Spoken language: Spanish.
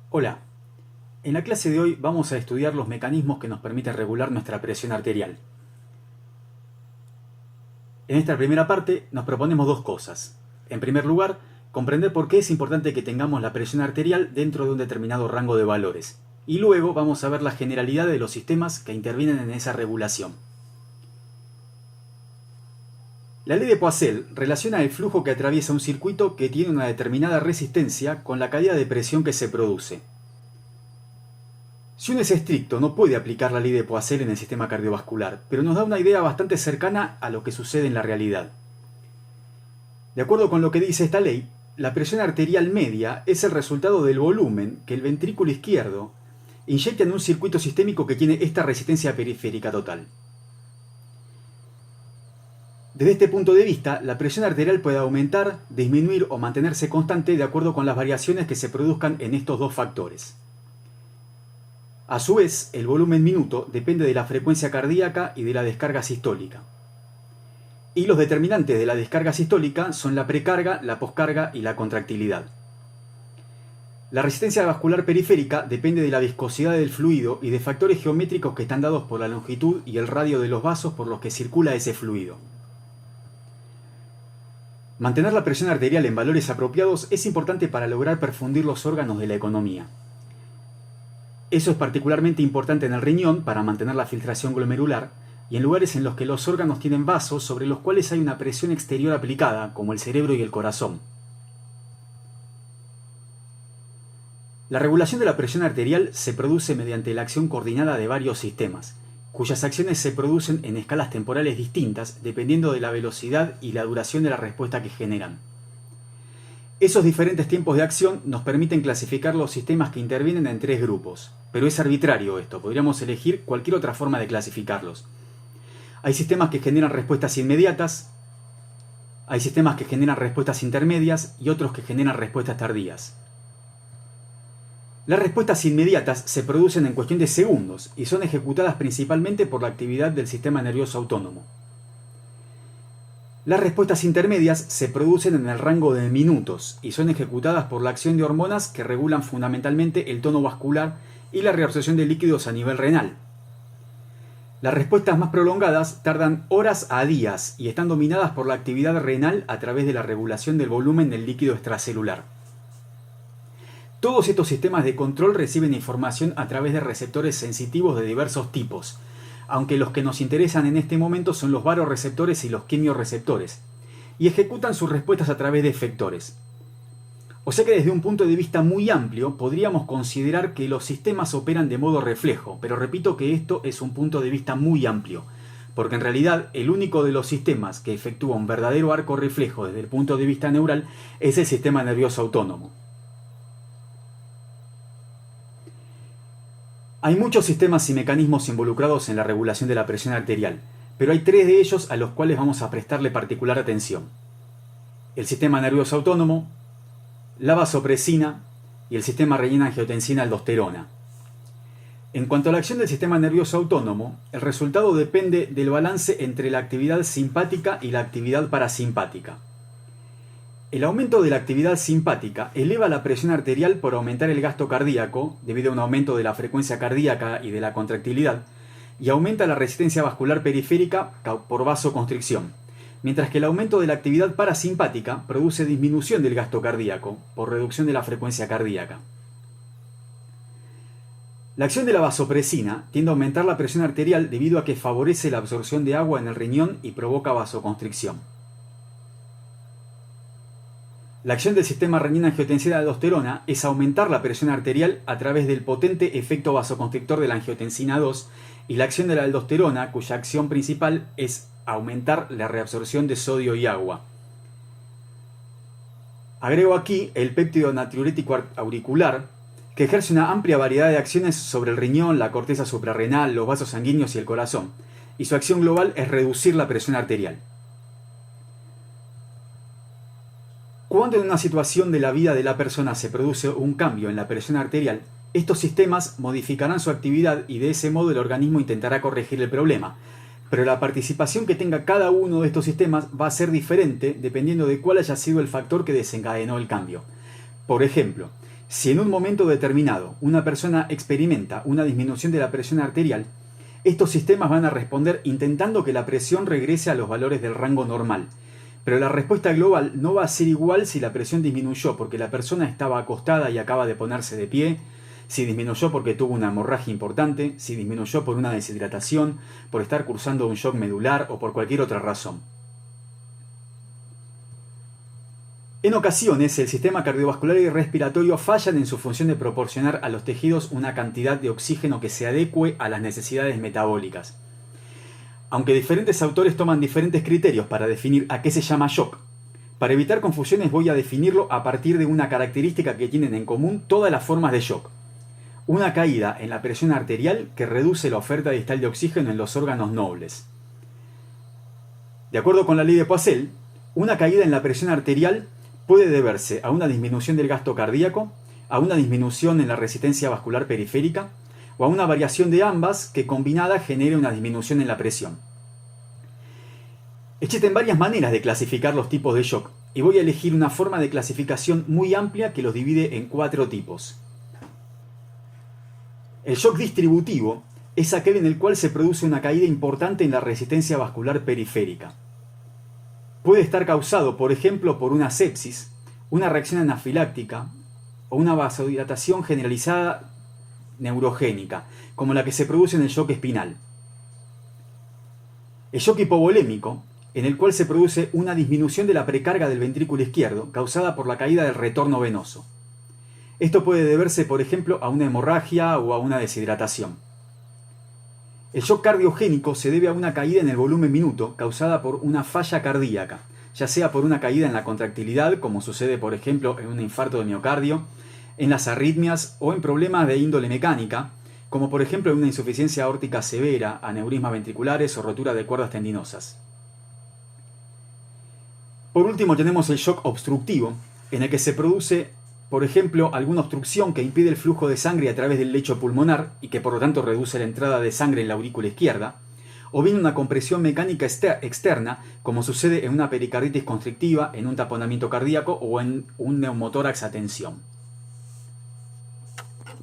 Hola, en la clase de hoy vamos a estudiar los mecanismos que nos permiten regular nuestra presión arterial. En esta primera parte nos proponemos dos cosas. En primer lugar, comprender por qué es importante que tengamos la presión arterial dentro de un determinado rango de valores. Y luego vamos a ver la generalidad de los sistemas que intervienen en esa regulación. La ley de Poiseuille relaciona el flujo que atraviesa un circuito que tiene una determinada resistencia con la caída de presión que se produce. Si uno es estricto, no puede aplicar la ley de Poiseuille en el sistema cardiovascular, pero nos da una idea bastante cercana a lo que sucede en la realidad. De acuerdo con lo que dice esta ley, la presión arterial media es el resultado del volumen que el ventrículo izquierdo inyecta en un circuito sistémico que tiene esta resistencia periférica total. Desde este punto de vista, la presión arterial puede aumentar, disminuir o mantenerse constante de acuerdo con las variaciones que se produzcan en estos dos factores. A su vez, el volumen minuto depende de la frecuencia cardíaca y de la descarga sistólica. Y los determinantes de la descarga sistólica son la precarga, la poscarga y la contractilidad. La resistencia vascular periférica depende de la viscosidad del fluido y de factores geométricos que están dados por la longitud y el radio de los vasos por los que circula ese fluido. Mantener la presión arterial en valores apropiados es importante para lograr perfundir los órganos de la economía. Eso es particularmente importante en el riñón para mantener la filtración glomerular y en lugares en los que los órganos tienen vasos sobre los cuales hay una presión exterior aplicada, como el cerebro y el corazón. La regulación de la presión arterial se produce mediante la acción coordinada de varios sistemas, cuyas acciones se producen en escalas temporales distintas dependiendo de la velocidad y la duración de la respuesta que generan. Esos diferentes tiempos de acción nos permiten clasificar los sistemas que intervienen en tres grupos, pero es arbitrario esto, podríamos elegir cualquier otra forma de clasificarlos. Hay sistemas que generan respuestas inmediatas, hay sistemas que generan respuestas intermedias y otros que generan respuestas tardías. Las respuestas inmediatas se producen en cuestión de segundos y son ejecutadas principalmente por la actividad del sistema nervioso autónomo. Las respuestas intermedias se producen en el rango de minutos y son ejecutadas por la acción de hormonas que regulan fundamentalmente el tono vascular y la reabsorción de líquidos a nivel renal. Las respuestas más prolongadas tardan horas a días y están dominadas por la actividad renal a través de la regulación del volumen del líquido extracelular. Todos estos sistemas de control reciben información a través de receptores sensitivos de diversos tipos, aunque los que nos interesan en este momento son los varoreceptores y los quimiorreceptores, y ejecutan sus respuestas a través de efectores. O sea que desde un punto de vista muy amplio podríamos considerar que los sistemas operan de modo reflejo, pero repito que esto es un punto de vista muy amplio, porque en realidad el único de los sistemas que efectúa un verdadero arco reflejo desde el punto de vista neural es el sistema nervioso autónomo. Hay muchos sistemas y mecanismos involucrados en la regulación de la presión arterial, pero hay tres de ellos a los cuales vamos a prestarle particular atención: el sistema nervioso autónomo, la vasopresina y el sistema renina-angiotensina-aldosterona. En cuanto a la acción del sistema nervioso autónomo, el resultado depende del balance entre la actividad simpática y la actividad parasimpática. El aumento de la actividad simpática eleva la presión arterial por aumentar el gasto cardíaco, debido a un aumento de la frecuencia cardíaca y de la contractilidad, y aumenta la resistencia vascular periférica por vasoconstricción, mientras que el aumento de la actividad parasimpática produce disminución del gasto cardíaco, por reducción de la frecuencia cardíaca. La acción de la vasopresina tiende a aumentar la presión arterial debido a que favorece la absorción de agua en el riñón y provoca vasoconstricción. La acción del sistema renina-angiotensina-aldosterona es aumentar la presión arterial a través del potente efecto vasoconstrictor de la angiotensina 2 y la acción de la aldosterona, cuya acción principal es aumentar la reabsorción de sodio y agua. Agrego aquí el péptido natriurético auricular, que ejerce una amplia variedad de acciones sobre el riñón, la corteza suprarrenal, los vasos sanguíneos y el corazón, y su acción global es reducir la presión arterial. Cuando en una situación de la vida de la persona se produce un cambio en la presión arterial, estos sistemas modificarán su actividad y de ese modo el organismo intentará corregir el problema. Pero la participación que tenga cada uno de estos sistemas va a ser diferente dependiendo de cuál haya sido el factor que desencadenó el cambio. Por ejemplo, Si en un momento determinado una persona experimenta una disminución de la presión arterial, estos sistemas van a responder intentando que la presión regrese a los valores del rango normal. Pero la respuesta global no va a ser igual si la presión disminuyó porque la persona estaba acostada y acaba de ponerse de pie, si disminuyó porque tuvo una hemorragia importante, si disminuyó por una deshidratación, por estar cursando un shock medular o por cualquier otra razón. En ocasiones, el sistema cardiovascular y respiratorio fallan en su función de proporcionar a los tejidos una cantidad de oxígeno que se adecue a las necesidades metabólicas. Aunque diferentes autores toman diferentes criterios para definir a qué se llama shock, para evitar confusiones voy a definirlo a partir de una característica que tienen en común todas las formas de shock. Una caída en la presión arterial que reduce la oferta distal de oxígeno en los órganos nobles. De acuerdo con la ley de Poiseuille, una caída en la presión arterial puede deberse a una disminución del gasto cardíaco, a una disminución en la resistencia vascular periférica o a una variación de ambas que combinada genere una disminución en la presión. Existen varias maneras de clasificar los tipos de shock y voy a elegir una forma de clasificación muy amplia que los divide en 4 tipos. El shock distributivo es aquel en el cual se produce una caída importante en la resistencia vascular periférica. Puede estar causado, por ejemplo, por una sepsis, una reacción anafiláctica o una vasodilatación generalizada neurogénica, como la que se produce en el shock espinal. El shock hipovolémico, en el cual se produce una disminución de la precarga del ventrículo izquierdo causada por la caída del retorno venoso. Esto puede deberse, por ejemplo, a una hemorragia o a una deshidratación. El shock cardiogénico se debe a una caída en el volumen minuto causada por una falla cardíaca, ya sea por una caída en la contractilidad, como sucede por ejemplo en un infarto de miocardio, en las arritmias o en problemas de índole mecánica, como por ejemplo en una insuficiencia aórtica severa, aneurismas ventriculares o rotura de cuerdas tendinosas. Por último tenemos el shock obstructivo, en el que se produce por ejemplo, alguna obstrucción que impide el flujo de sangre a través del lecho pulmonar y que por lo tanto reduce la entrada de sangre en la aurícula izquierda, o bien una compresión mecánica externa, como sucede en una pericarditis constrictiva, en un taponamiento cardíaco o en un neumotórax a tensión.